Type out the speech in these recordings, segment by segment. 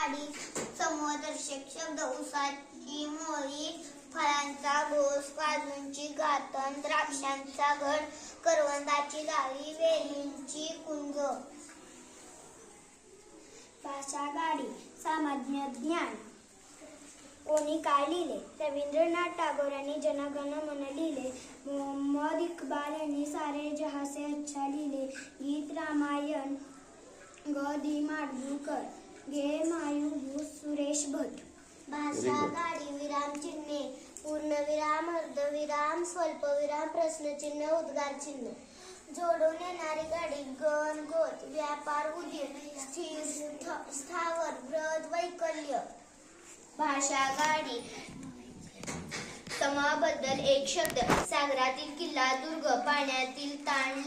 गाडी समूहदर्शक शब्द उसाची मोळी, फळांचा घोस, काजूंची गाथण, द्राक्षांचा घड, करवंदाची जाळी, वेलींची कुंज. भाषा गाडी सामान्य ज्ञान. कोणी काय लिहिले? रवींद्रनाथ टागोर यांनी जनगण मन लिहिले. मोहम्मद इक्बाल यांनी सारे जहां से अच्छा लिहिले. गीत रामायण ग दी माडगूळकर. गे मायूभूत सुरेश भट. भाषा गाडी विरामचिन्हे, पूर्णविराम, अर्धविराम, स्वल्पविराम, प्रश्नचिन्ह, उद्गारचिन्ह. जोडून येणारी गाडी गण, गोत, व्यापार, उदीर, स्थिर, स्थावर, ब्रद, वैकल्य. भाषा गाडी समाबद्दल एक शब्द. सागरातील किल्ला, दुर्ग, पाण्यातील ताण,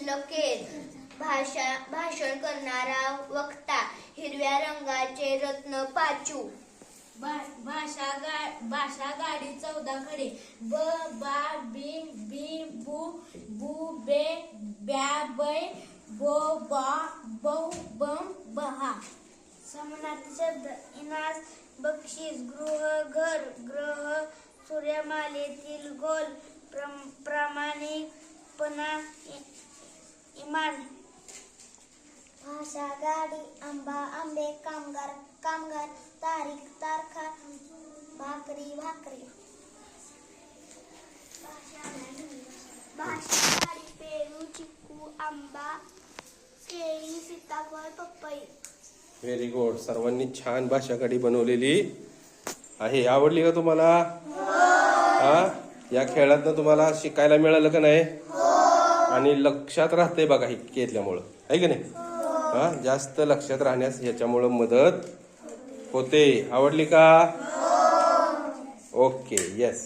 लकेर. भाषण करणारा वक्ता, हिरव्या रंगाचे रत्न, पाचू. भाषा गाडी 14 खडे. ब, बा, बी, बी, बू, बू, बे, ब्या, बै, बो, बा, बौ, बम, बहा. समानार्थी शब्द. इनास, बक्षीस, गृह, घर, ग्रह, सूर्यमालेतील गोल, प्रामाणिकपणा, इमान. भाषा गाडी आंबा, आंबे, कामगार, कामगार, तारीख, तारखा, भाकरी, भाकरी. भाषा गाडी पेरू, चिकू, आंबा, केळी, सीताफळ, पपई. Very good. सर्वांनी छान भाषा गाडी बनवलेली आहे. आवडली का तुम्हाला? हा, या खेळातनं तुम्हाला शिकायला मिळालं का नाही? आणि लक्षात राहते बघा हे केल्यामुळं, आहे की नाही? हा, जास्त लक्षात राहण्यास याच्यामुळं मदत होते. आवडली का? Okay, yes.